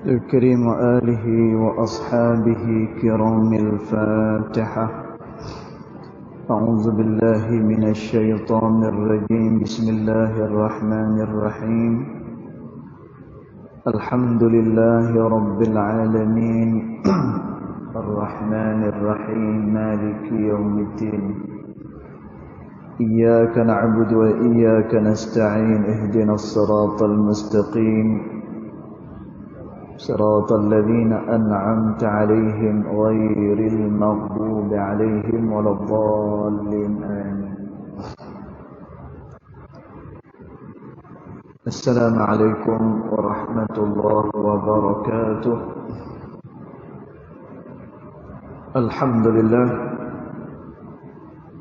الكريم وآله وأصحابه كرام الفاتحة. أعوذ بالله من الشيطان الرجيم. بسم الله الرحمن الرحيم. الحمد لله رب العالمين الرحمن الرحيم مالك يوم الدين. إياك نعبد وإياك نستعين. اهدنا الصراط المستقيم صراط الذين أنعمت عليهم غير المغضوب عليهم ولا الضالين آمين. السلام عليكم ورحمة الله وبركاته. الحمد لله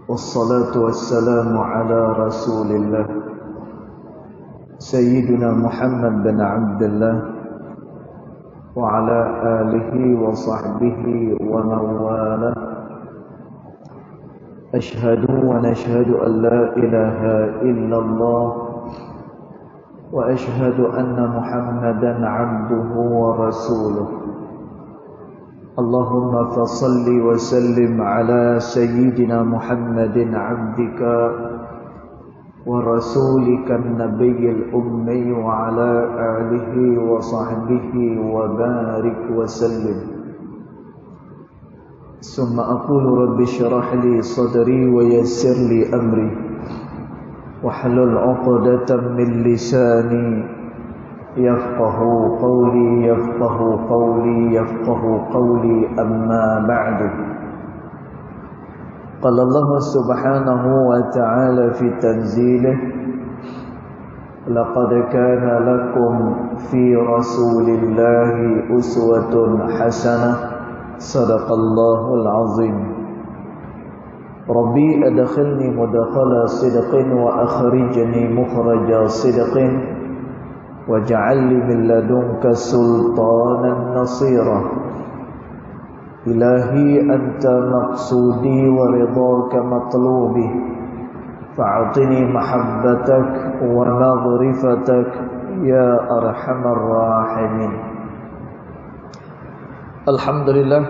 والصلاة والسلام على رسول الله سيدنا محمد بن عبد الله وعلى آله وصحبه ومن والاه. أشهد ونشهد أن لا إله إلا الله وأشهد أن محمدا عبده ورسوله. اللهم فصل وسلم على سيدنا محمد عبدك ورسولك النبي الأمي وعلى آله وصحبه وبارك وسلم. ثم أقول رب اشرح لي صدري ويسر لي أمري واحلل عقدة من لساني يفقه قولي أما بعد. قال الله سبحانه وتعالى في تنزيله: لقد كان لكم في رسول الله أسوة حسنة. صدق الله العظيم. ربي أدخلني مدخل صدق وأخرجني مخرج صدق واجعل لي من لدنك سلطانا نصيرا. إلهي أنت مقصودي ورضاك مطلوبي فأعطني محبتك ومغرفتك يا أرحم الراحمين. Alhamdulillah,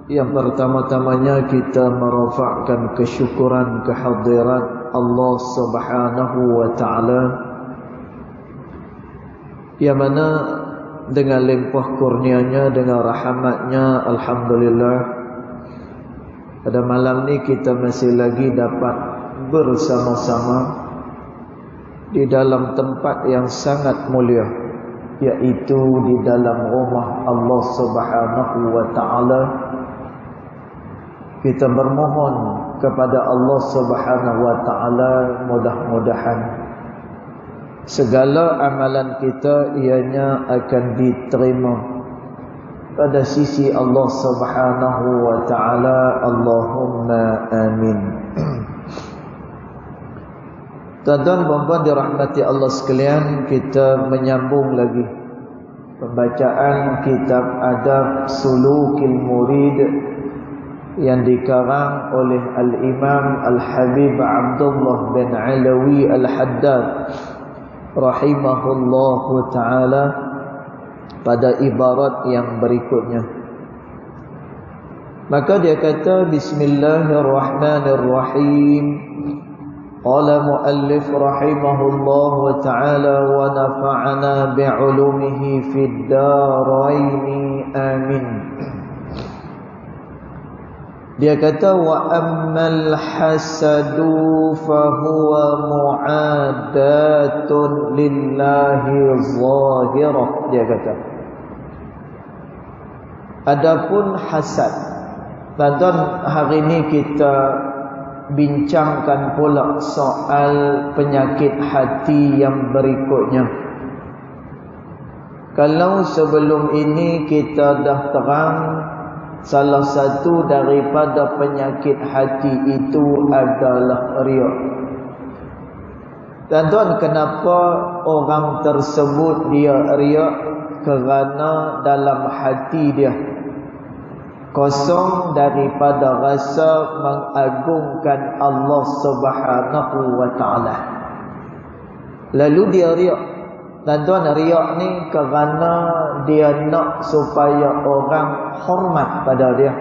yang pertama-tamanya kita merafakkan kesyukuran kehadirat Allah Subhanahu wa Ta'ala, yang mana dengan limpah kurnianya, dengan rahmatnya, alhamdulillah, pada malam ni kita masih lagi dapat bersama-sama di dalam tempat yang sangat mulia, yaitu di dalam rumah Allah Subhanahu wa Ta'ala. Kita bermohon kepada Allah Subhanahu wa Ta'ala, mudah-mudahan segala amalan kita ianya akan diterima pada sisi Allah Subhanahu wa Ta'ala. Allahumma amin. Tuan-tuan dan puan dirahmati Allah sekalian, kita menyambung lagi pembacaan kitab Adab Sulukil Murid yang dikarang oleh Al-Imam Al-Habib Abdullah bin Alawi Al-Haddad rahimahullahu ta'ala pada ibarat yang berikutnya. Maka dia kata, Bismillahirrahmanirrahim. Qala muallif rahimahullahu ta'ala wa nafa'ana bi'ulumihi fid daraini amin. Dia kata, wa ammal hasadu fahuwa mu'adatun lillahi zahirah. Dia kata, adapun hasad, tuan-tuan, hari ini kita bincangkan pula soal penyakit hati yang berikutnya. Kalau sebelum ini kita dah terang salah satu daripada penyakit hati itu adalah riak. Tuan-tuan, kenapa orang tersebut dia riak? Kerana dalam hati dia kosong daripada rasa mengagungkan Allah Subhanahu wa Ta'ala. Lalu dia riak. Tuan-tuan, riak ni kerana dia nak supaya orang hormat pada dia.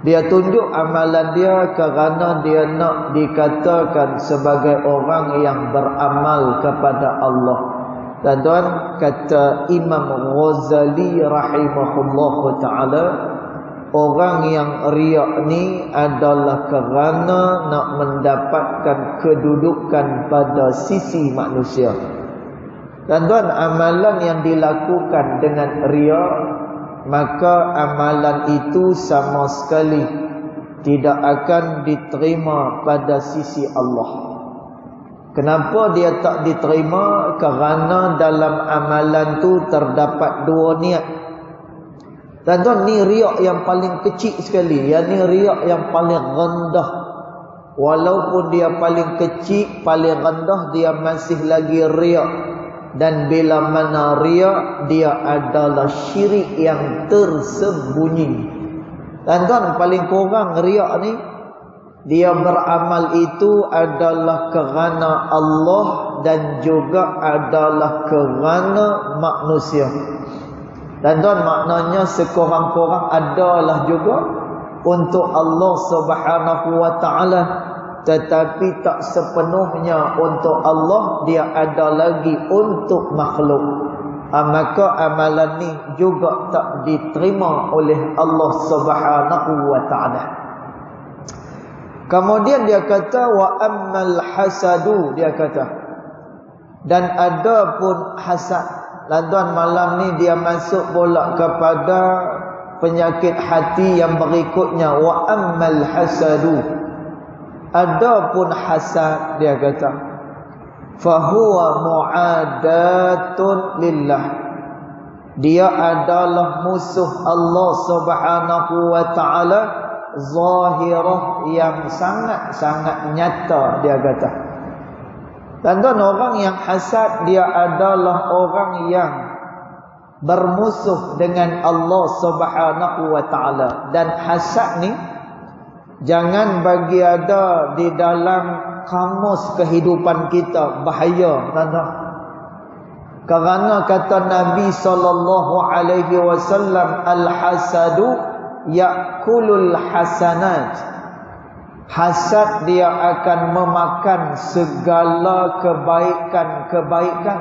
Dia tunjuk amalan dia kerana dia nak dikatakan sebagai orang yang beramal kepada Allah. Tuan-tuan, kata Imam Ghazali rahimahullahu ta'ala, orang yang riak ni adalah kerana nak mendapatkan kedudukan pada sisi manusia. Tuan-tuan, amalan yang dilakukan dengan riak, maka amalan itu sama sekali tidak akan diterima pada sisi Allah. Kenapa dia tak diterima? Kerana dalam amalan tu terdapat dua niat. Tuan-tuan, ni riak yang paling kecil sekali. Yang ni riak yang paling rendah. Walaupun dia paling kecil, paling rendah, dia masih lagi riak. Dan bila mana riak, dia adalah syirik yang tersembunyi. Tuan-tuan, paling kurang riak ni, dia beramal itu adalah kerana Allah dan juga adalah kerana manusia. Tuan-tuan, maknanya sekurang-kurang adalah juga untuk Allah Subhanahu wa ta'ala, tetapi tak sepenuhnya untuk Allah, dia ada lagi untuk makhluk. Maka amalan ni juga tak diterima oleh Allah Subhanahu wa ta'ala. Kemudian dia kata wa ammal hasadu, dia kata, dan ada pun hasad. Tuan-tuan, malam ni dia masuk pula kepada penyakit hati yang berikutnya, wa ammal hasadu. Adapun hasad, dia kata, fahuwa mu'adatun lillah. Dia adalah musuh Allah Subhanahu wa ta'ala, zahirah yang sangat-sangat nyata, dia kata. Tuan-tuan, orang yang hasad, dia adalah orang yang bermusuh dengan Allah Subhanahu wa ta'ala. Dan hasad ni jangan bagi ada di dalam kamus kehidupan kita, bahaya, tuan-tuan. Kerana kata Nabi SAW, al-hasadu ya'kulul hasanat. Hasad dia akan memakan segala kebaikan-kebaikan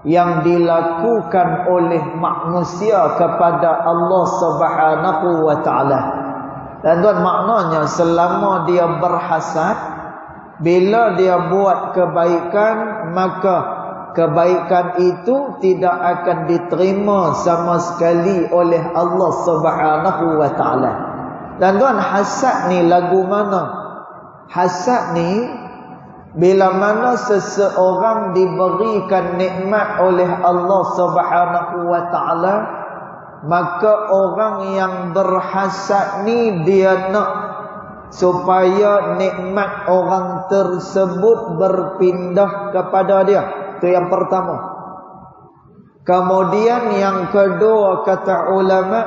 yang dilakukan oleh manusia kepada Allah Subhanahu wa ta'ala. Dan tuan, maknanya selama dia berhasad, bila dia buat kebaikan, maka kebaikan itu tidak akan diterima sama sekali oleh Allah Subhanahu wa ta'ala. Dan tuan, hasad ni lagu mana? Hasad ni bila mana seseorang diberikan nikmat oleh Allah Subhanahu wa ta'ala, maka orang yang berhasad ni dia nak supaya nikmat orang tersebut berpindah kepada dia. Itu yang pertama. Kemudian yang kedua, kata ulama,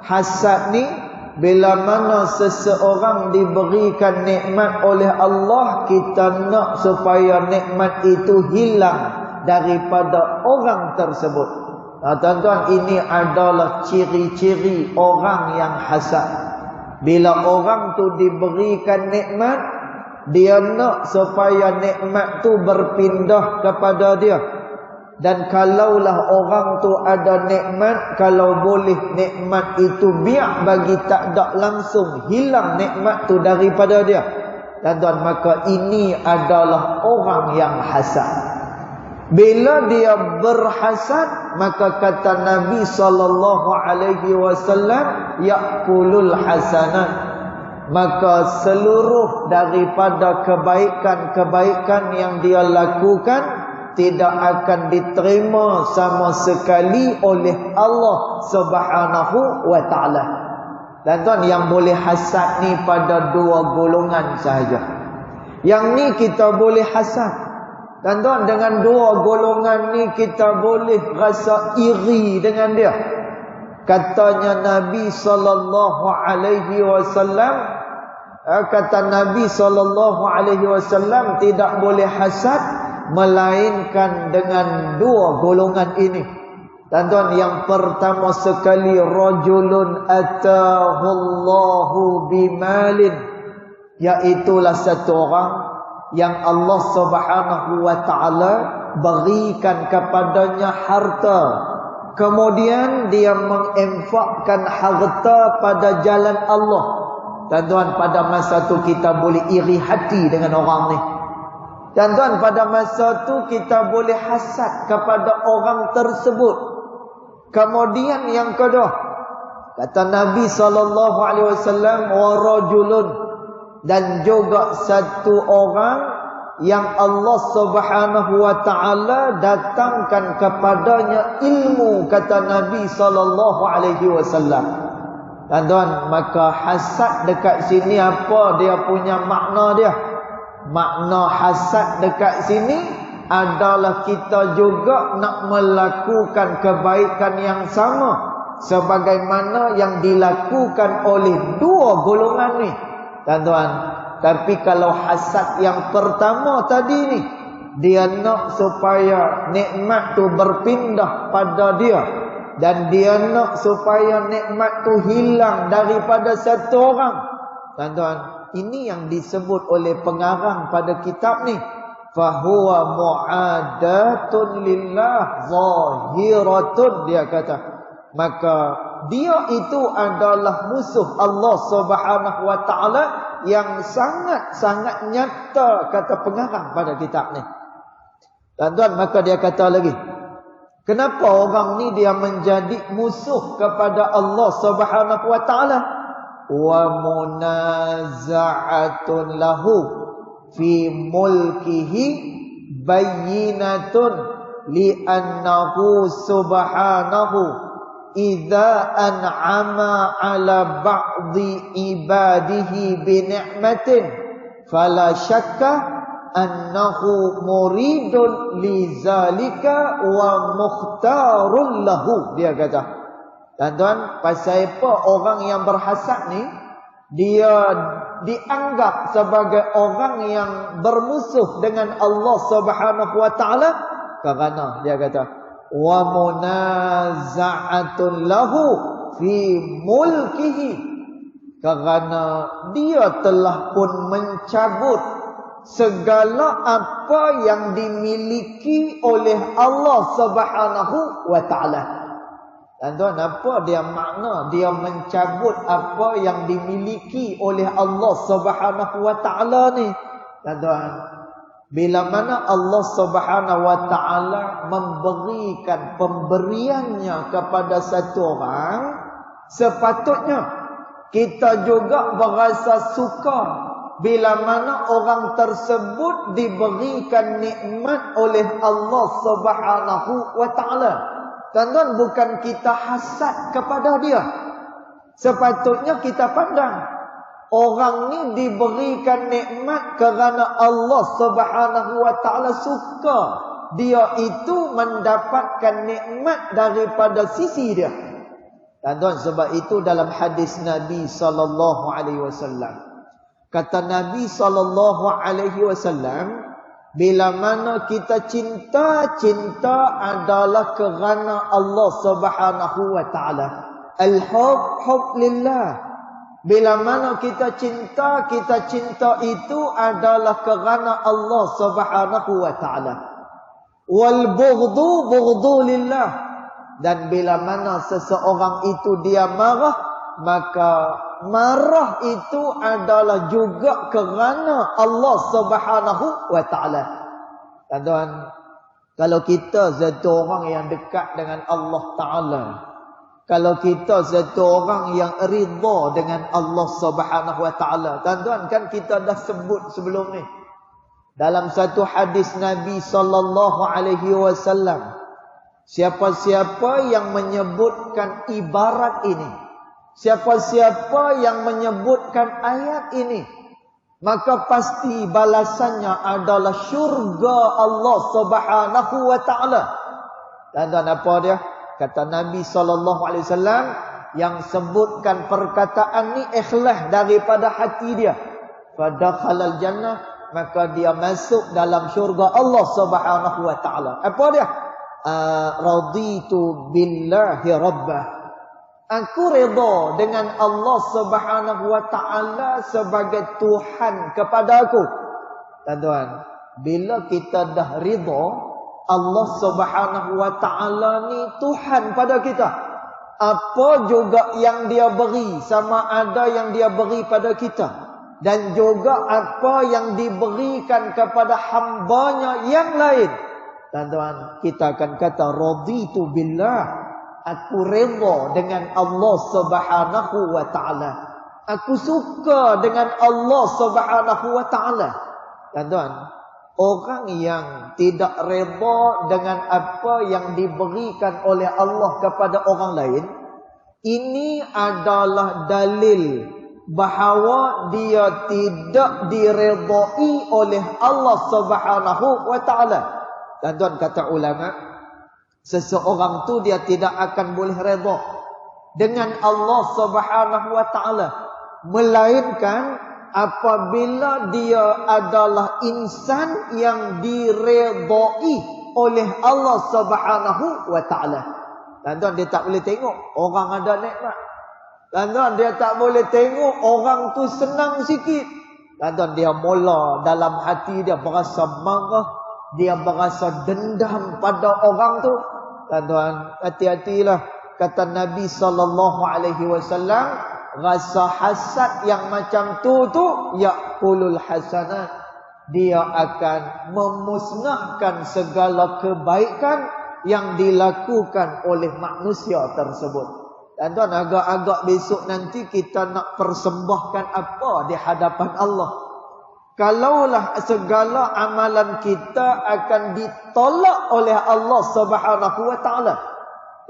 hasad ni bila mana seseorang diberikan nikmat oleh Allah, kita nak supaya nikmat itu hilang daripada orang tersebut. Tuan-tuan, ini adalah ciri-ciri orang yang hasad. Bila orang tu diberikan nikmat, dia nak supaya nikmat tu berpindah kepada dia. Dan kalaulah orang tu ada nikmat, kalau boleh nikmat itu biar bagi tak ada langsung hilang nikmat tu daripada dia. Dan tuan, maka ini adalah orang yang hasad. Bila dia berhasad, maka kata Nabi SAW, ya'kulul hasanat. Maka seluruh daripada kebaikan-kebaikan yang dia lakukan tidak akan diterima sama sekali oleh Allah Subhanahu wa ta'ala. Dan tuan, yang boleh hasad ni pada dua golongan sahaja. Yang ni kita boleh hasad. Dan tuan, dengan dua golongan ni kita boleh rasa iri dengan dia. Katanya Nabi SAW, kata Nabi SAW, tidak boleh hasad melainkan dengan dua golongan ini. Tuan-tuan, yang pertama sekali, rajulun atahullahu bimalin, iaitulah satu orang yang Allah Subhanahu wa taala berikan kepadanya harta, kemudian dia menginfakkan harta pada jalan Allah. Tuan-tuan, pada masa tu kita boleh iri hati dengan orang ni. Tuan-tuan, pada masa tu kita boleh hasad kepada orang tersebut. Kemudian yang kedua, kata Nabi SAW, wa rajulun, dan juga satu orang yang Allah Subhanahu wa taala datangkan kepadanya ilmu, kata Nabi SAW. Tuan-tuan, maka hasad dekat sini apa dia punya makna dia? Makna hasad dekat sini adalah kita juga nak melakukan kebaikan yang sama sebagaimana yang dilakukan oleh dua golongan ni. Tuan-tuan, tapi kalau hasad yang pertama tadi ni, dia nak supaya nikmat tu berpindah pada dia, dan dia nak supaya nikmat tu hilang daripada satu orang. Tuan-tuan, ini yang disebut oleh pengarang pada kitab ni, fahuwa mu'adatun lillah zahiratun, dia kata, maka dia itu adalah musuh Allah Subhanahu wa taala yang sangat-sangat nyata, kata pengarang pada kitab ni. Tuan-tuan, maka dia kata lagi, kenapa orang ni dia menjadi musuh kepada Allah Subhanahu wa taala? Wa munaza'atun lahu fi mulkihi bayyinatun li'annahu subhanahu idza an'ama 'ala ba'di ibadihi bi ni'matin fala syakka annahu muridun lizalika wa mukhtarun lahu. Dia kata, tuan-tuan, pasal apa orang yang berhasad ni dia dianggap sebagai orang yang bermusuh dengan Allah Subhanahu wa taala? Kerana dia kata, wa munaza'atun lahu fi mulkihi, kerana dia telah pun mencabut segala apa yang dimiliki oleh Allah Subhanahu wa taala. Tuan-tuan, apa dia makna dia mencabut apa yang dimiliki oleh Allah Subhanahu wa taala ni? Tuan-tuan, bila mana Allah Subhanahu wa taala memberikan pemberiannya kepada satu orang, sepatutnya kita juga berasa suka bila mana orang tersebut diberikan nikmat oleh Allah Subhanahu wa taala. Tuan-tuan, bukan kita hasad kepada dia. Sepatutnya kita pandang orang ni diberikan nikmat kerana Allah Subhanahu wa taala suka dia itu mendapatkan nikmat daripada sisi dia. Tuan-tuan, sebab itu dalam hadis Nabi sallallahu alaihi wasallam, kata Nabi sallallahu alaihi wasallam, bila mana kita cinta adalah kerana Allah Subhanahu wa taala. Al-hub lillah. Bila mana kita cinta itu adalah kerana Allah Subhanahu wa taala. Wal bughdu lillah. Dan bila mana seseorang itu dia marah, maka marah itu adalah juga kerana Allah Subhanahu wa taala. Tuan-tuan, kalau kita satu orang yang dekat dengan Allah taala, kalau kita satu orang yang ridha dengan Allah Subhanahu wa taala, tuan-tuan, kan kita dah sebut sebelum ni dalam satu hadis Nabi sallallahu alaihi wasallam, siapa-siapa yang menyebutkan ibarat ini, siapa-siapa yang menyebutkan ayat ini, maka pasti balasannya adalah syurga Allah Subhanahu wa taala. Dan apa dia? Kata Nabi SAW, yang sebutkan perkataan ni ikhlas daripada hati dia, fadakhalal jannah, maka dia masuk dalam syurga Allah Subhanahu wa taala. Apa dia? Raditu billahi rabbah. Aku redha dengan Allah Subhanahu wa taala sebagai Tuhan kepada aku. Tuan-tuan, bila kita dah redha Allah Subhanahu wa taala ni Tuhan pada kita, apa juga yang dia beri, sama ada yang dia beri pada kita dan juga apa yang diberikan kepada hambanya yang lain, tuan-tuan, kita akan kata raditu billah, aku redha dengan Allah Subhanahu wa taala, aku suka dengan Allah Subhanahu wa taala. Tuan-tuan, orang yang tidak redha dengan apa yang diberikan oleh Allah kepada orang lain, ini adalah dalil bahawa dia tidak diredai oleh Allah Subhanahu wa taala. Tuan-tuan, kata ulama, seseorang tu dia tidak akan boleh redha dengan Allah Subhanahu wa taala melainkan apabila dia adalah insan yang diredai oleh Allah Subhanahu wa taala. Tuan-tuan, dia tak boleh tengok orang ada nikmat. Tuan-tuan, dia tak boleh tengok orang tu senang sikit. Tuan-tuan, dia mula dalam hati dia berasa marah, dia berasa dendam pada orang tu. Tuan-tuan, hati-hatilah. Kata Nabi SAW, rasa hasad yang macam tu yaqulul hasanat, dia akan memusnahkan segala kebaikan yang dilakukan oleh manusia tersebut. Tuan-tuan, agak-agak besok nanti kita nak persembahkan apa di hadapan Allah. Kalaulah segala amalan kita akan ditolak oleh Allah Subhanahu wa taala.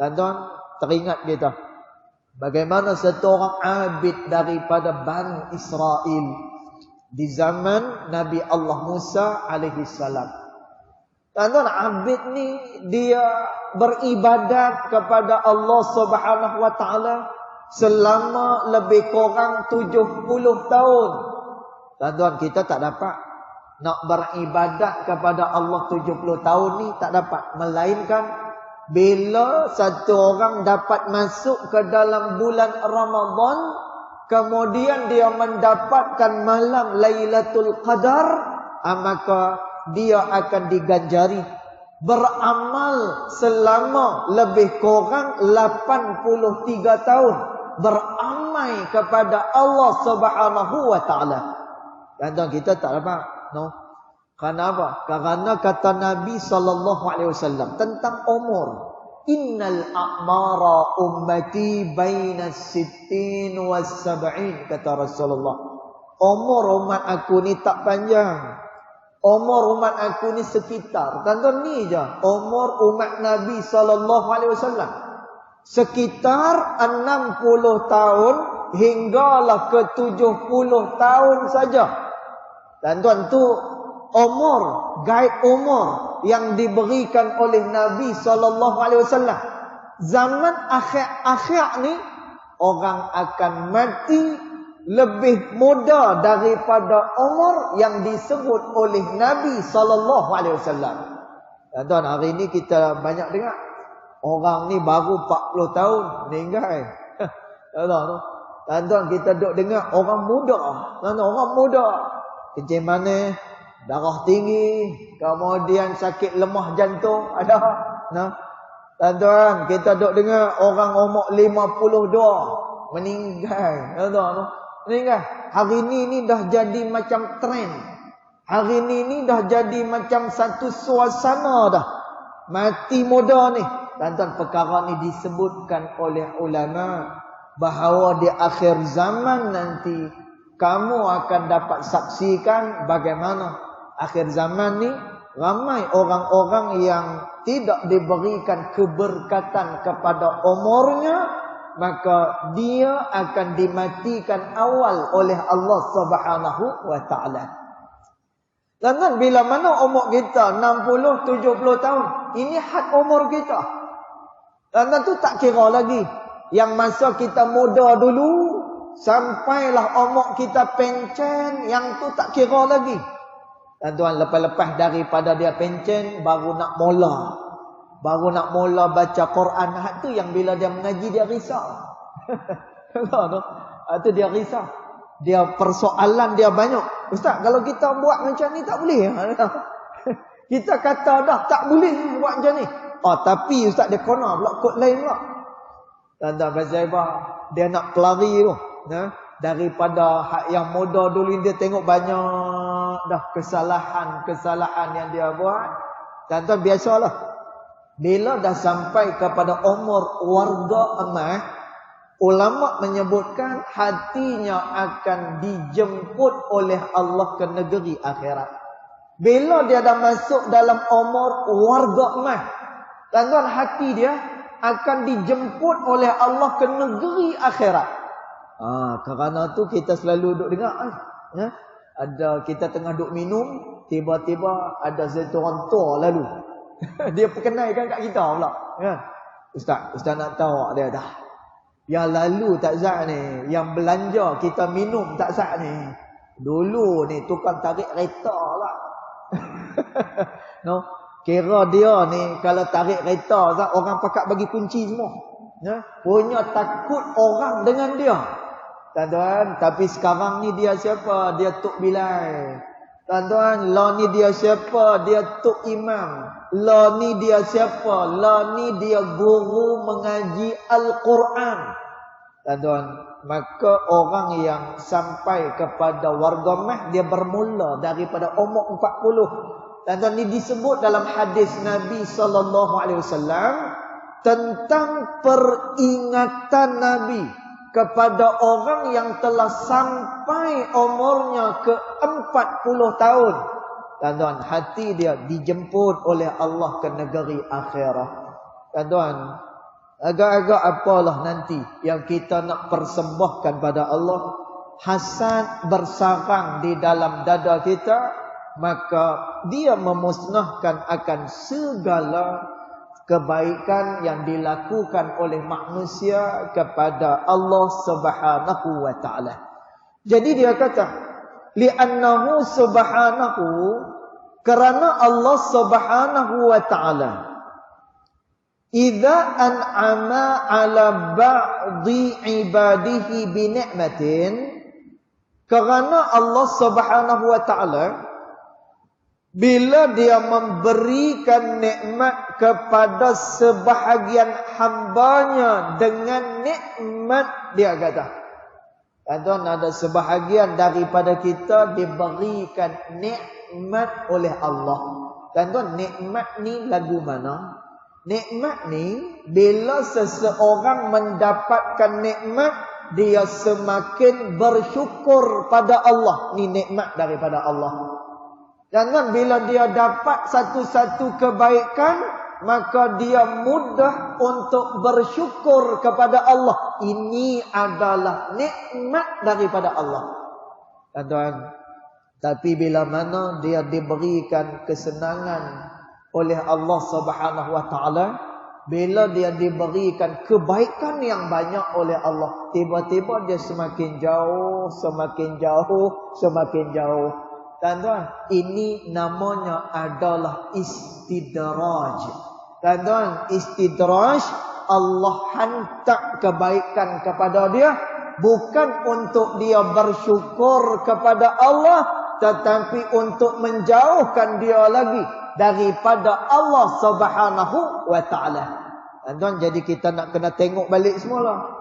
Tuan-tuan, teringat kita bagaimana seorang abid daripada Bani Israel di zaman Nabi Allah Musa alaihi salam. Tuan-tuan, abid ni dia beribadat kepada Allah Subhanahu wa taala selama lebih kurang 70 tahun. Tuan-tuan, kita tak dapat nak beribadat kepada Allah 70 tahun ni, tak dapat, melainkan bila satu orang dapat masuk ke dalam bulan Ramadan, kemudian dia mendapatkan malam Lailatul Qadar, maka dia akan diganjari beramal selama lebih kurang 83 tahun, beramai kepada Allah Subhanahu wa taala. Dan kita tak dapat, no. Kenapa? Karena kata Nabi SAW tentang umur, innal a'mara ummati baina sittin was sab'in, kata Rasulullah. Umur umat aku ni tak panjang. Umur umat aku ni sekitar, tuan-tuan, ni je umur umat Nabi SAW, sekitar 60 tahun hinggalah ke 70 tahun saja. Tuan-tuan, tu umur, guide umur yang diberikan oleh Nabi SAW. Zaman akhir ni orang akan mati lebih muda daripada umur yang disebut oleh Nabi SAW. Tuan-tuan, hari ni kita banyak dengar orang ni baru 40 tahun meninggal. Tuan-tuan, kita duk dengar orang muda. Tuan-tuan, orang muda kencing manis, darah tinggi, kemudian sakit lemah jantung ada. Tuan-tuan, kita duk dengar orang umur 52 meninggal. Tuan-tuan, meninggal. Hari ni dah jadi macam trend. Hari ni dah jadi macam satu suasana dah. Mati muda ni. Tuan-tuan, perkara ni disebutkan oleh ulama bahawa di akhir zaman nanti kamu akan dapat saksikan bagaimana akhir zaman ni ramai orang-orang yang tidak diberikan keberkatan kepada umurnya, maka dia akan dimatikan awal oleh Allah Subhanahu wa taala. Dan bila mana umur kita 60, 70 tahun, ini had umur kita. Dan tu tak kira lagi yang masa kita muda dulu sampailah umur kita pencen, yang tu tak kira lagi. Tuan-tuan, lepas-lepas daripada dia pencen, baru nak mula baca Quran. Itu yang bila dia mengaji dia risau. Itu dia risau. Dia persoalan dia banyak. Ustaz, kalau kita buat macam ni tak boleh. Kita kata dah tak boleh buat macam ni. Tapi Ustaz dia kena pula kod lain pula. Tuan-tuan, pasal apa? Dia nak pelari tu. Daripada hak yang muda dulu dia tengok banyak dah kesalahan yang dia buat. Tuan-tuan, biasalah. Bila dah sampai kepada umur warga emas, ulama menyebutkan hatinya akan dijemput oleh Allah ke negeri akhirat. Bila dia dah masuk dalam umur warga emas, tuan-tuan, hati dia akan dijemput oleh Allah ke negeri akhirat. Kerana tu kita selalu duduk dengar ada kita tengah duduk minum, tiba-tiba ada satu orang tua lalu. Dia perkenalkan kat kita pula. Ustaz nak tahu dia dah. Yang lalu tak sah ni, yang belanja kita minum tak sah ni. Dulu ni tukang tarik kereta lah. Kira dia ni kalau tarik kereta sah, orang pakat bagi kunci semua. Punya takut orang dengan dia. Tuan-tuan, tapi sekarang ni dia siapa? Dia Tok Bilal. Tuan-tuan, lah ni dia siapa? Dia Tok Imam. Lah ni dia siapa? Lah ni dia guru mengaji Al-Quran. Tuan-tuan, maka orang yang sampai kepada warga mah, dia bermula daripada umur 40. Tuan-tuan, ni disebut dalam hadis Nabi SAW tentang peringatan Nabi kepada orang yang telah sampai umurnya ke 40 tahun. Tuan-tuan, hati dia dijemput oleh Allah ke negeri akhirat. Tuan-tuan, agak-agak apalah nanti yang kita nak persembahkan pada Allah, hasad bersarang di dalam dada kita, maka dia memusnahkan akan segala kebaikan yang dilakukan oleh manusia kepada Allah Subhanahu wa taala. Jadi dia kata, li'annahu subhanahu, kerana Allah Subhanahu wa taala idza an'ama 'ala ba'dhi 'ibadihi bi ni'matin, kerana Allah Subhanahu wa taala bila dia memberikan nikmat kepada sebahagian hambanya dengan nikmat, dia kata, tuan-tuan, ada sebahagian daripada kita diberikan nikmat oleh Allah. Tuan-tuan, nikmat ni lagu mana? Nikmat ni bila seseorang mendapatkan nikmat, dia semakin bersyukur pada Allah. Ni nikmat daripada Allah. Jangan bila dia dapat satu-satu kebaikan, maka dia mudah untuk bersyukur kepada Allah. Ini adalah nikmat daripada Allah. Tuan-tuan, tapi bila mana dia diberikan kesenangan oleh Allah Subhanahu wa taala, bila dia diberikan kebaikan yang banyak oleh Allah, tiba-tiba dia semakin jauh, semakin jauh, semakin jauh. Tuan-tuan, ini namanya adalah istidraj. Tuan-tuan, istidraj, Allah hantar kebaikan kepada dia, bukan untuk dia bersyukur kepada Allah, tetapi untuk menjauhkan dia lagi daripada Allah Subhanahu wa taala. Tuan-tuan, jadi kita nak kena tengok balik semula.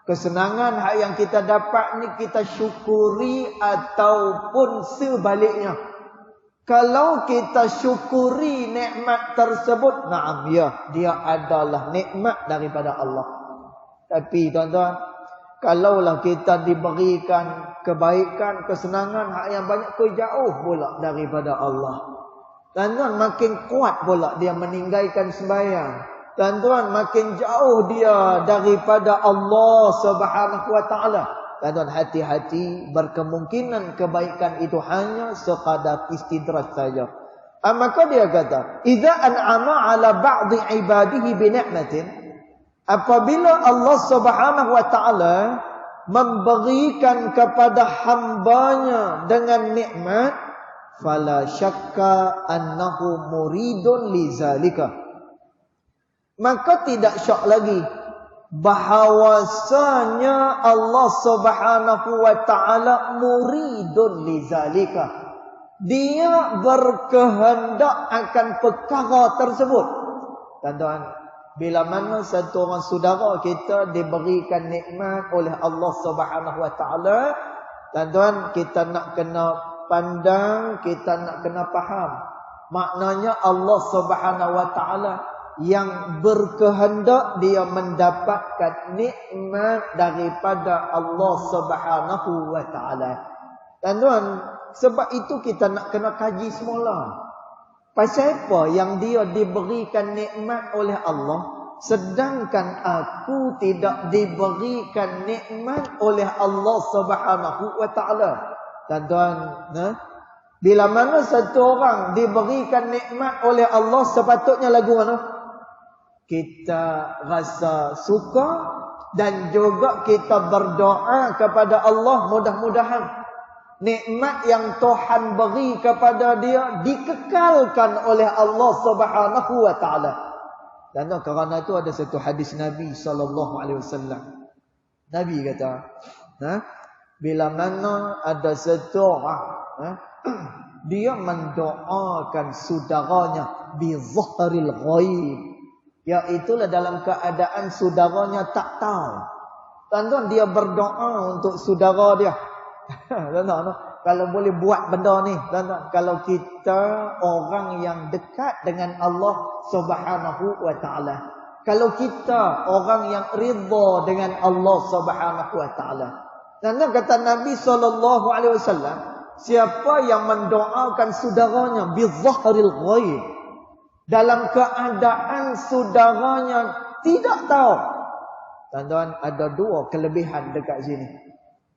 Kesenangan yang kita dapat ni kita syukuri ataupun sebaliknya. Kalau kita syukuri nikmat tersebut, naam ya, dia adalah nikmat daripada Allah. Tapi tuan-tuan, kalaulah kita diberikan kebaikan, kesenangan yang banyak, jauh pula daripada Allah. Tuan-tuan, makin kuat pula dia meninggalkan sembahyang. Tuan-tuan, makin jauh dia daripada Allah Subhanahu wa taala. Tuan-tuan, hati-hati, berkemungkinan kebaikan itu hanya sekadar istidraj saja. Maka dia kata, idza an'ama 'ala ba'dhi 'ibadihi bi ni'matin, apabila Allah Subhanahu wa taala memberikan kepada hambanya dengan nikmat, fala syakka annahu muridun lizalika. Maka tidak syak lagi bahawasanya Allah Subhanahu wa taala muridun lizalika. Dia berkehendak akan perkara tersebut. Tuan-tuan, bila mana satu orang saudara kita diberikan nikmat oleh Allah Subhanahu wa taala, tuan-tuan, kita nak kena pandang, kita nak kena faham. Maknanya Allah Subhanahu wa taala yang berkehendak dia mendapatkan nikmat daripada Allah Subhanahu wa taala. Tuan-tuan, sebab itu kita nak kena kaji semula. Pasal apa yang dia diberikan nikmat oleh Allah, sedangkan aku tidak diberikan nikmat oleh Allah Subhanahu wa taala. Tuan-tuan, bila mana satu orang diberikan nikmat oleh Allah, sepatutnya lagu mana? Kita rasa suka dan juga kita berdoa kepada Allah, mudah-mudahan nikmat yang Tuhan beri kepada dia dikekalkan oleh Allah Subhanahu wa taala. Dan kerana itu ada satu hadis Nabi SAW. Nabi kata, bila mana ada satu orang dia mendoakan saudaranya bi zahril ghaib, iaitulah dalam keadaan saudaranya tak tahu. Tuan-tuan, dia berdoa untuk saudara dia. Tuan-tuan, kalau boleh buat benda ni, tuan-tuan, kalau kita orang yang dekat dengan Allah Subhanahu wa taala, kalau kita orang yang ridha dengan Allah Subhanahu wa taala. Dan kata Nabi SAW, siapa yang mendoakan saudaranya bi zahril ghaib, dalam keadaan saudaranya tidak tahu. Tuan-tuan, ada dua kelebihan dekat sini.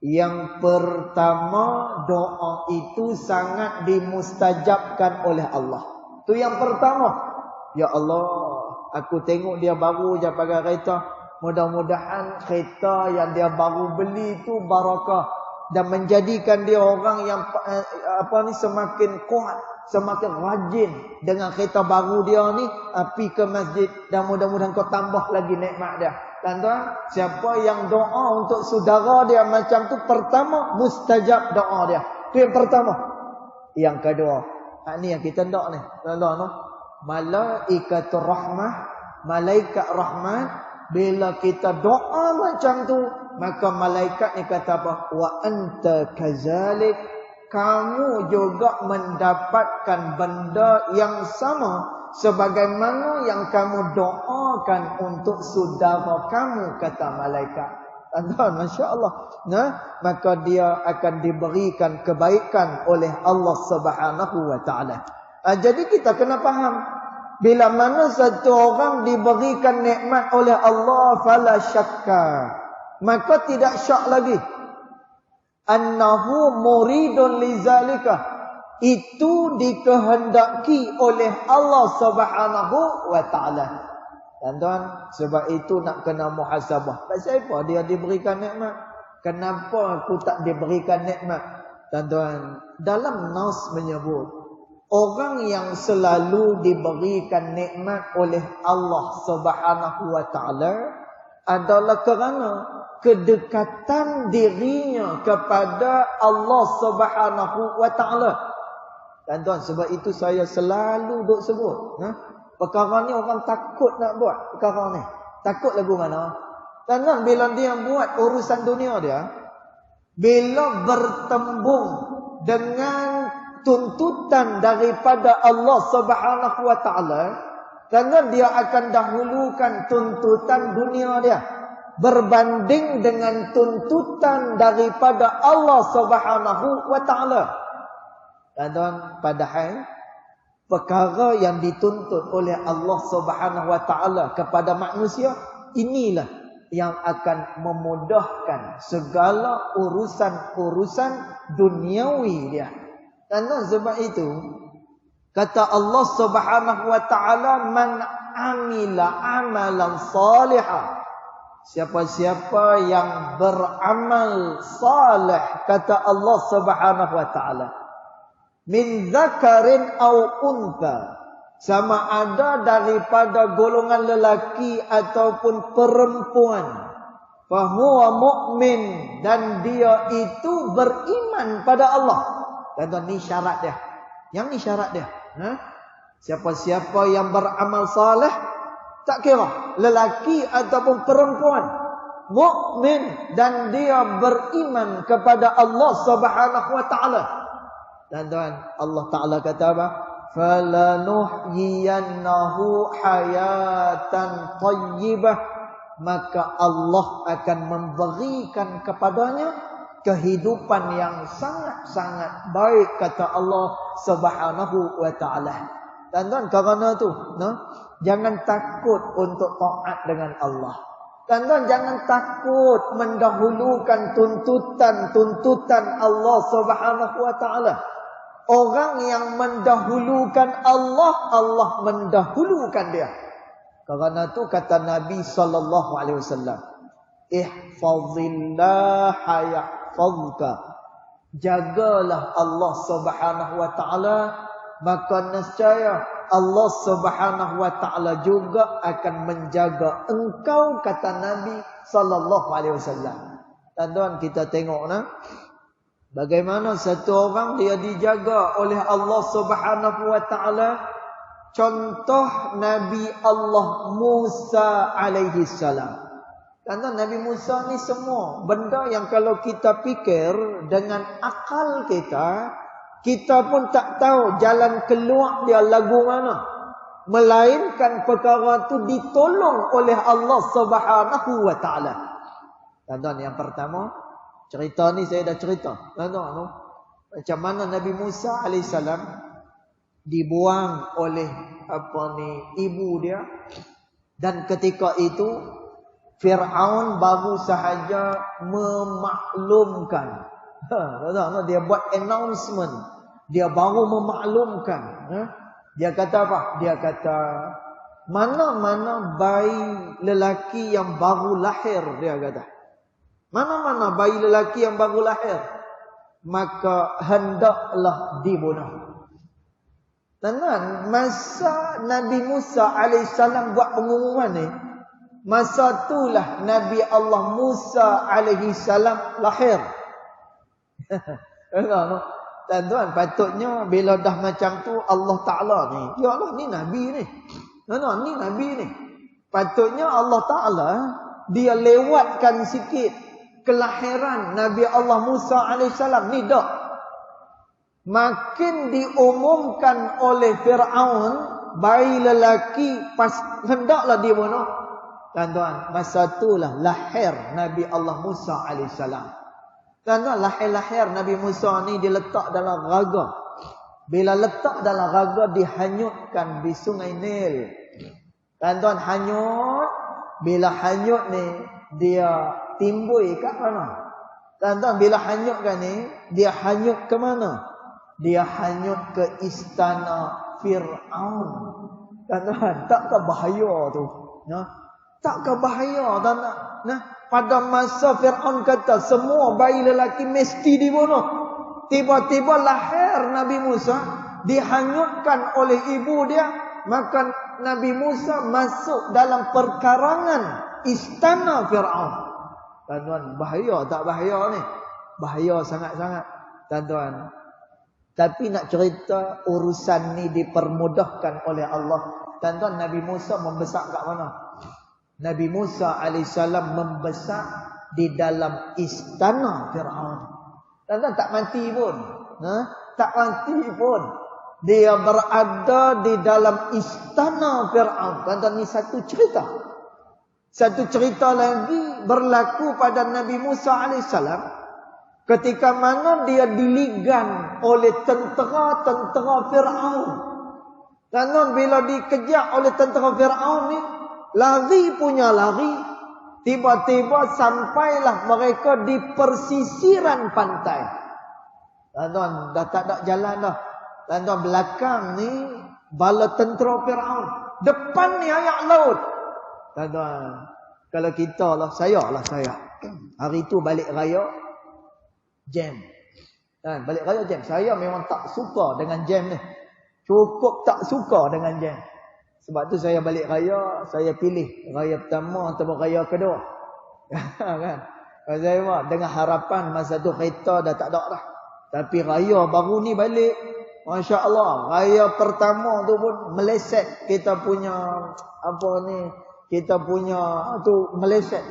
Yang pertama, doa itu sangat dimustajabkan oleh Allah. Itu yang pertama. Ya Allah, aku tengok dia baru je pakai kereta. Mudah-mudahan kereta yang dia baru beli itu barakah dan menjadikan dia orang yang semakin kuat, semakin rajin dengan kereta baru dia ni, pergi ke masjid, dan mudah-mudahan kau tambah lagi nikmat dia. Tuan-tuan, siapa yang doa untuk saudara dia macam tu, pertama mustajab doa dia. Itu yang pertama. Yang kedua, ni yang kita nak ni, tuan-tuan, malaikatur rahmah, malaikat rahmat, bila kita doa macam tu, maka malaikat ni kata apa? Wa anta kazalik, kamu juga mendapatkan benda yang sama sebagaimana yang kamu doakan untuk saudara kamu, kata malaikat. Tuan-tuan, masya-Allah. Maka dia akan diberikan kebaikan oleh Allah Subhanahu wa taala. Jadi kita kena faham, bila mana satu orang diberikan nikmat oleh Allah, fala syakka, maka tidak syak lagi annahu muridun lizalika, itu dikehendaki oleh Allah Subhanahu wa taala. Tuan-tuan, sebab itu nak kena muhasabah. Pasal apa dia diberikan nikmat? Kenapa aku tak diberikan nikmat? Tuan-tuan, dalam nas menyebut orang yang selalu diberikan nikmat oleh Allah Subhanahu wa taala adalah kerana kedekatan dirinya kepada Allah Subhanahu wa taala. Tuan-tuan, sebab itu saya selalu duk sebut, perkara ni orang takut nak buat perkara ni. Takut lagu mana? Tuan-tuan, bila dia buat urusan dunia dia, bila bertembung dengan tuntutan daripada Allah Subhanahu wa taala, tuan-tuan, dia akan dahulukan tuntutan dunia dia berbanding dengan tuntutan daripada Allah Subhanahu wa taala. Tuan-tuan, padahal perkara yang dituntut oleh Allah Subhanahu wa taala kepada manusia, inilah yang akan memudahkan segala urusan-urusan duniawi dia. Tuan-tuan, sebab itu kata Allah Subhanahu wa taala, man amila amalan salihah, siapa-siapa yang beramal salih, kata Allah Subhanahu wa taala, min zakarin au untha, sama ada daripada golongan lelaki ataupun perempuan, fahuwa mu'min, dan dia itu beriman pada Allah. Dan ni syarat dia. Yang ni syarat dia. Siapa-siapa yang beramal saleh, tak kira lelaki ataupun perempuan, mukmin dan dia beriman kepada Allah Subhanahu wa taala. Dan Allah Taala kata apa? Falanuhyiyannahu hayatan thayyibah, maka Allah akan memberikan kepadanya kehidupan yang sangat-sangat baik, kata Allah Subhanahu wa taala. Dan kerana tu, jangan takut untuk taat dengan Allah. Dan jangan takut mendahulukan tuntutan Allah Subhanahu wa taala. Orang yang mendahulukan Allah, Allah mendahulukan dia. Kerana tu kata Nabi sallallahu alaihi wasallam, ihfazillah yahfazka. Jagalah Allah Subhanahu wa taala, maka nescaya Allah Subhanahu wa taala juga akan menjaga engkau, kata Nabi sallallahu alaihi wasallam. Dan kita tengok bagaimana satu orang dia dijaga oleh Allah Subhanahu wa taala. Contoh Nabi Allah Musa alaihi salam. Karena Nabi Musa ni semua benda yang kalau kita fikir dengan akal kita pun tak tahu jalan keluar dia lagu mana. Melainkan perkara tu ditolong oleh Allah Subhanahu wa taala. Tuan-tuan, yang pertama, cerita ni saya dah cerita. Tuan-tuan, macam mana Nabi Musa alaihissalam dibuang oleh ibu dia, dan ketika itu Fir'aun baru sahaja memaklumkan. Dia buat announcement, dia baru memaklumkan. Dia kata apa? Dia kata, mana-mana bayi lelaki yang baru lahir, dia kata, mana-mana bayi lelaki yang baru lahir, maka hendaklah dibunuh. Dan masa Nabi Musa alaihissalam buat pengumuman ni, masa itulah Nabi Allah Musa alaihissalam lahir. Tuan-tuan, patutnya bila dah macam tu Allah Ta'ala ni, ya Allah ni Nabi ni. Ni Nabi ni. Patutnya Allah Ta'ala dia lewatkan sikit kelahiran Nabi Allah Musa alaihissalam ni dak. Makin diumumkan oleh Fir'aun bayi lelaki hendaklah dibunuh. Tuan-tuan, masa itulah lahir Nabi Allah Musa alaihissalam. Tuan-tuan, lahir Nabi Musa ni diletak dalam raga. Bila letak dalam raga, dihanyutkan di sungai Nil. Tuan-tuan, hanyut. Bila hanyut ni, dia timbul kat mana? Tuan-tuan, bila hanyutkan ni, dia hanyut ke mana? Dia hanyut ke istana Fir'aun. Tuan-tuan, takkah bahaya tu? Takkah bahaya, tuan-tuan? Pada masa Fir'aun kata semua bayi lelaki mesti dibunuh, tiba-tiba lahir Nabi Musa, dihanyutkan oleh ibu dia, maka Nabi Musa masuk dalam perkarangan istana Fir'aun. Tuan-tuan, bahaya tak bahaya ni? Bahaya sangat-sangat, tuan-tuan. Tapi nak cerita urusan ni dipermudahkan oleh Allah. Tuan-tuan, Nabi Musa membesar kat mana? Nabi Musa alaihissalam membesar di dalam istana Fir'aun. Tuan-tuan, tak mati pun. Tak mati pun. Dia berada di dalam istana Fir'aun. Tuan-tuan, ni satu cerita. Satu cerita lagi berlaku pada Nabi Musa alaihissalam. Ketika mana dia diligan oleh tentera-tentera Fir'aun. Tuan-tuan, bila dikejar oleh tentera Fir'aun ni, lari punya lari. Tiba-tiba sampailah mereka di persisiran pantai. Tuan-tuan, dah tak ada jalan dah. Tuan-tuan, belakang ni bala tentera Fir'aun. Depan ni ayak laut. Tuan-tuan, kalau kita lah, saya. Hari tu balik raya, jam. Balik raya jam. Saya memang tak suka dengan jam ni. Cukup tak suka dengan jam. Sebab tu saya balik raya, saya pilih raya pertama atau raya kedua. Kan? Saya dengan harapan masa tu kereta dah tak ada dah. Tapi raya baru ni balik, Masya Allah, raya pertama tu pun meleset kita punya apa ni, kita punya tu meleset.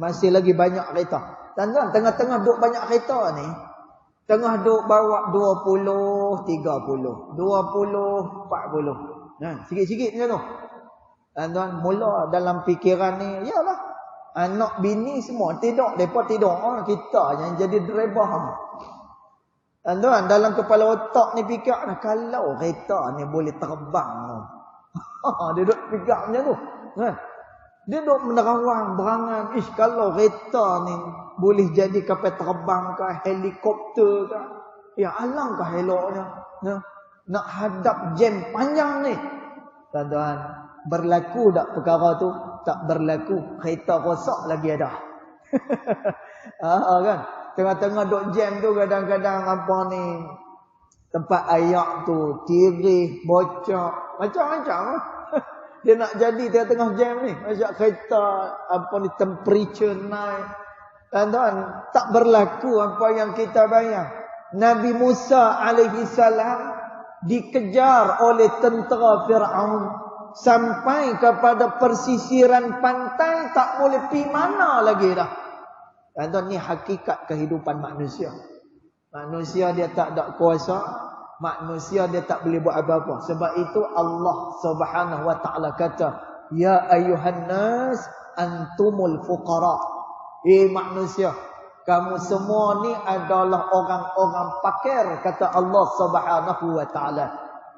Masih lagi banyak kereta. Tuan-tuan, tengah-tengah duk banyak kereta ni, tengah duk bawa 20, 30, 20, 40. Sikit-sikit macam tu. Tuan-tuan, mula dalam fikiran ni, yalah, anak bini semua tidak, mereka tidak. Kita yang jadi driver. Tuan-tuan, dalam kepala otak ni fikir, kalau kereta ni boleh terbang. Dia duk fikir macam tu. Dia duk menerawang, berangan. Kalau kereta ni boleh jadi kapal terbang ke, helikopter ke. Ya, alangkah eloknya. Nak hadap jam panjang ni. Tuan-tuan, berlaku tak perkara tu? Tak berlaku. Kereta rosak lagi ada. Kan? Tengah-tengah duk jam tu kadang-kadang apa ni, tempat ayak tu tirih, bocor, macam-macam. Dia nak jadi tengah-tengah jam ni. Macam kereta apa ni, temperature naik. Tuan-tuan, tak berlaku apa yang kita bayang. Nabi Musa alaihi salam dikejar oleh tentera Fir'aun sampai kepada persisiran pantai, tak boleh pergi mana lagi dah. Tuan-tuan, ni hakikat kehidupan manusia. Manusia dia tak ada kuasa, manusia dia tak boleh buat apa-apa. Sebab itu Allah Subhanahu wa taala kata, ya ayyuhan nas antumul fuqara. Manusia, kamu semua ni adalah orang-orang fakir, kata Allah Subhanahu wa taala.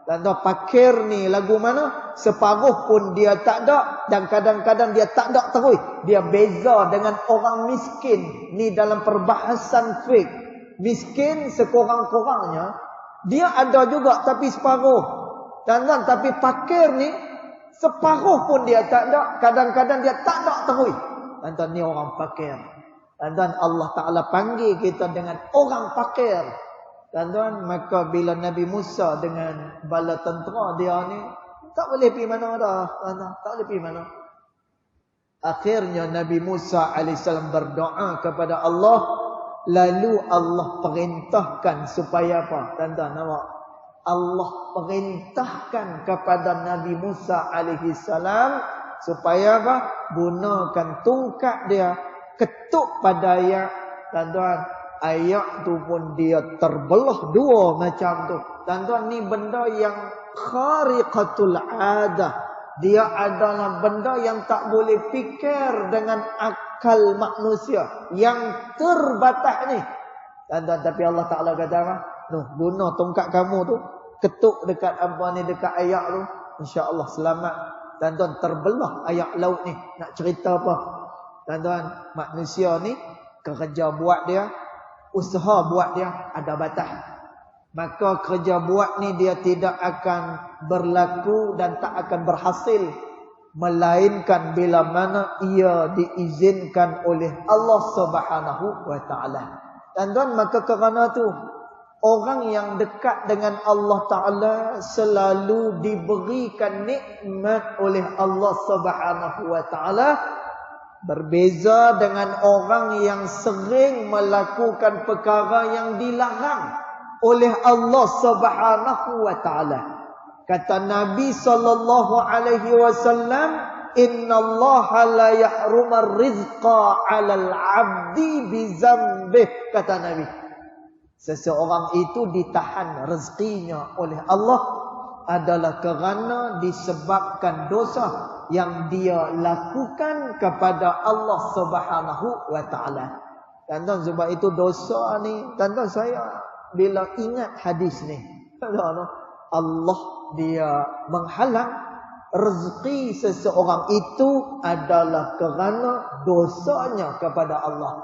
Dan fakir ni lagu mana? Separuh pun dia tak ada, dan kadang-kadang dia tak ada terus. Dia beza dengan orang miskin. Ni dalam perbahasan fiqh. Miskin sekurang-kurangnya dia ada juga tapi separuh. Dan tapi fakir ni separuh pun dia tak ada, kadang-kadang dia tak ada terus. Dan ni orang fakir. Dan Allah Taala panggil kita dengan orang fakir. Tuan-tuan, maka bila Nabi Musa dengan bala tentera dia ni tak boleh pergi mana dah. Tak boleh pergi mana. Akhirnya Nabi Musa AS berdoa kepada Allah. Lalu Allah perintahkan supaya apa? Tuan-tuan, nampak? Allah perintahkan kepada Nabi Musa AS supaya apa? Gunakan tungkat dia, ketuk pada ayak. Tuan-tuan, ayak tu pun dia terbelah dua macam tu. Tuan-tuan, ni benda yang khariqatul adah. Dia adalah benda yang tak boleh fikir dengan akal manusia, yang terbatas ni. Tuan-tuan, tapi Allah Ta'ala kata apa? Guna tongkat kamu tu, ketuk dekat apa ni, dekat ayak tu, insya-Allah selamat. Tuan-tuan, terbelah ayak laut ni. Nak cerita apa? Tuan-tuan, manusia ni kerja buat dia, usaha buat dia ada batas. Maka kerja buat ni dia tidak akan berlaku dan tak akan berhasil, melainkan bila mana ia diizinkan oleh Allah Subhanahu wa taala. Tuan-tuan, maka kerana tu orang yang dekat dengan Allah Taala selalu diberikan nikmat oleh Allah Subhanahu wa taala. Berbeza dengan orang yang sering melakukan perkara yang dilarang oleh Allah Subhanahu wa taala. Kata Nabi sallallahu alaihi wasallam, "Innallaha la yahrumur rizqa 'alal 'abdi bi dzambih." Kata Nabi, seseorang itu ditahan rezekinya oleh Allah adalah kerana disebabkan dosa yang dia lakukan kepada Allah Subhanahu wa taala. Tuan-tuan, sebab itu dosa ni, tuan-tuan, saya bila ingat hadis ni, Allah dia menghalang rezeki seseorang itu adalah kerana dosanya kepada Allah.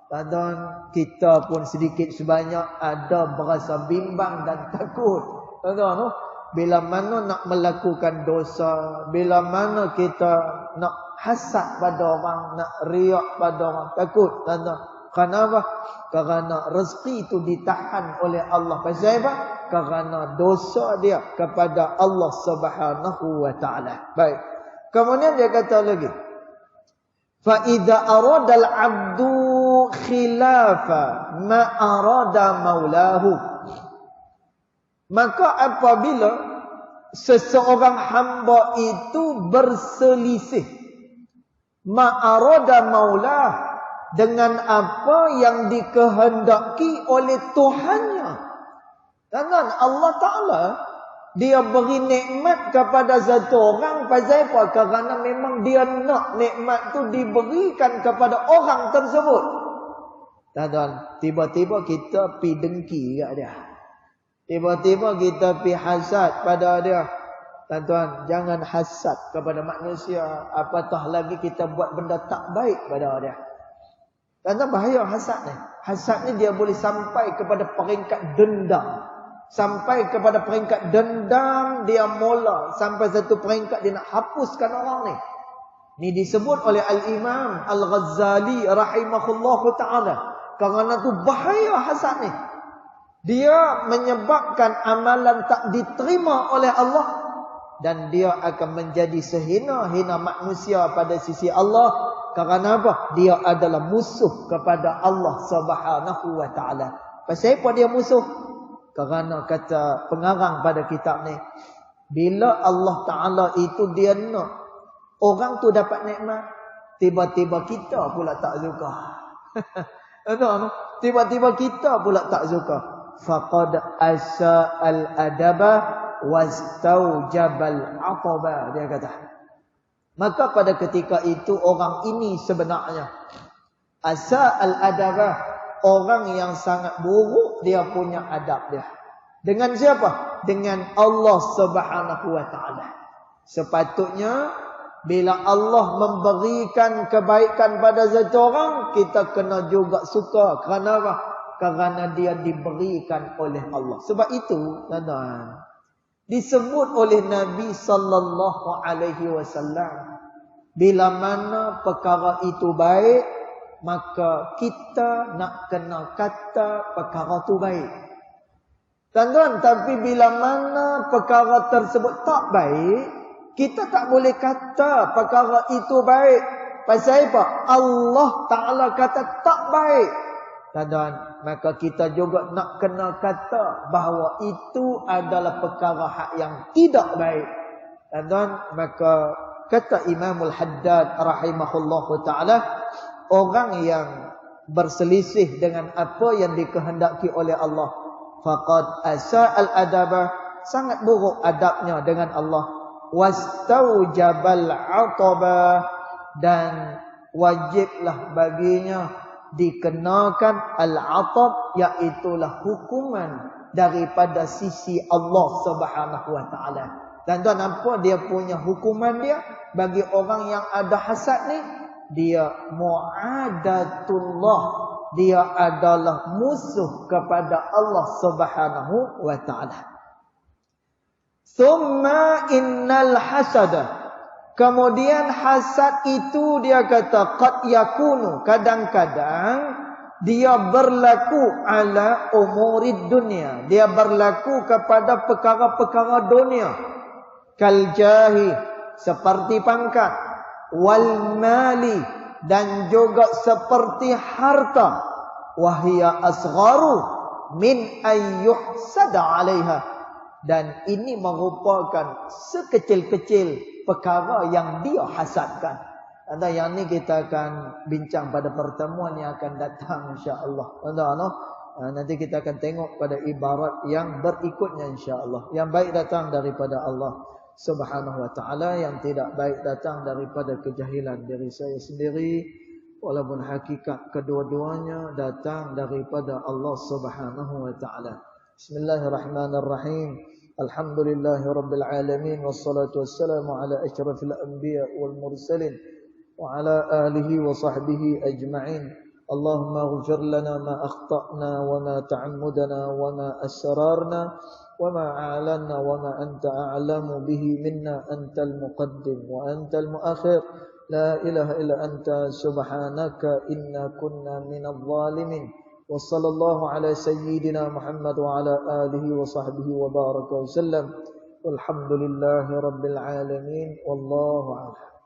Tuan-tuan, kita pun sedikit sebanyak ada berasa bimbang dan takut. Tuan-tuan, bila mana nak melakukan dosa, bila mana kita nak hasad pada orang, nak riak pada orang, takut. Tuan-tuan, Kenapa? Kerana rezeki itu ditahan oleh Allah. Pasal apa? Kerana dosa dia kepada Allah Subhanahu wa taala. Baik. Kemudian dia kata lagi, fa idza arada al-'abdu khilafa ma arada maulahu. Maka apabila seseorang hamba itu berselisih ma'arada maulah, dengan apa yang dikehendaki oleh Tuhannya. Kan Allah Ta'ala dia beri nikmat kepada satu orang. Pasal apa? Kerana memang dia nak nikmat tu diberikan kepada orang tersebut. Dan tiba-tiba kita pi dengki kat dia. Tiba-tiba kita pi hasad pada dia. Tuan-tuan, jangan hasad kepada manusia. Apatah lagi kita buat benda tak baik pada dia. Tuan-tuan, bahaya hasad ni. Hasad ni dia boleh sampai kepada peringkat dendam. Sampai kepada peringkat dendam, dia mula. Sampai satu peringkat dia nak hapuskan orang ni. Ni disebut oleh Al-Imam Al-Ghazali rahimahullahu ta'ala. Kerana tu bahaya hasad ni. Dia menyebabkan amalan tak diterima oleh Allah. Dan dia akan menjadi sehina-hina manusia pada sisi Allah. Kerana apa? Dia adalah musuh kepada Allah Subhanahu wa ta'ala. Pasal apa dia musuh? Kerana kata pengarang pada kitab ni, bila Allah Ta'ala itu dia nak orang tu dapat nikmat, tiba-tiba kita pula tak suka. Tiba-tiba kita pula tak suka. Faqad asa'al adaba wastaujabal aqaba, dia kata. Maka pada ketika itu orang ini sebenarnya asa'al adaba, orang yang sangat buruk dia punya adab dia. Dengan siapa? Dengan Allah Subhanahu wa ta'ala. Sepatutnya bila Allah memberikan kebaikan pada satu orang, kita kena juga suka. Kerana apa? Kerana dia diberikan oleh Allah. Sebab itu, tuan-tuan, disebut oleh Nabi sallallahu alaihi wasallam, bila mana perkara itu baik, maka kita nak kena kata perkara itu baik. Tuan-tuan, tapi bila mana perkara tersebut tak baik, kita tak boleh kata perkara itu baik. Pasal apa? Allah Ta'ala kata tak baik. Tuan-tuan, maka kita juga nak kena kata bahawa itu adalah perkara hak yang tidak baik. Tuan-tuan, maka kata Imamul Haddad rahimahullahu ta'ala, orang yang berselisih dengan apa yang dikehendaki oleh Allah, faqad asa'al adaba, sangat buruk adabnya dengan Allah, wastaujabal ataba, dan wajiblah baginya dikenakan al-atab, iaitulah hukuman daripada sisi Allah Subhanahu wa ta'ala. Dan tuan nampak dia punya hukuman dia bagi orang yang ada hasad ni, dia mu'adatullah, dia adalah musuh kepada Allah Subhanahu wa ta'ala. Thumma innal hasada, kemudian hasad itu dia kata qad yakunu, kadang-kadang dia berlaku ala umurid dunia, dia berlaku kepada perkara-perkara dunia, kal jahi, seperti pangkat, wal mali, dan juga seperti harta, wahia asgharu min ayyuhsada 'alaiha, dan ini merupakan sekecil-kecil perkara yang dia hasadkan. Ada yang ni kita akan bincang pada pertemuan yang akan datang insya-Allah. Nanti kita akan tengok pada ibarat yang berikutnya insya-Allah. Yang baik datang daripada Allah Subhanahu wa ta'ala, yang tidak baik datang daripada kejahilan diri saya sendiri, walaupun hakikat kedua-duanya datang daripada Allah Subhanahu wa ta'ala. Bismillahirrahmanirrahim. Alhamdulillahi rabbil alamin, wassalatu wassalamu ala asyrafil anbiya wal mursalin wa ala alihi wa sahbihi ajma'in. Allahumma ighfir lana ma akhta'na wa ma ta'ammudana wa ma asrarna وما أعلنا وما أنت أعلم به منا أنت المقدم وأنت المؤخر la ilaha illa anta subhanaka inna kunna minadh dhalimin. Wa sallallahu ala sayyidina Muhammad wa ala alihi wa sahbihi wa baraka wa sallam. Walhamdulillahi rabbil alamin. Wallahu a'lam.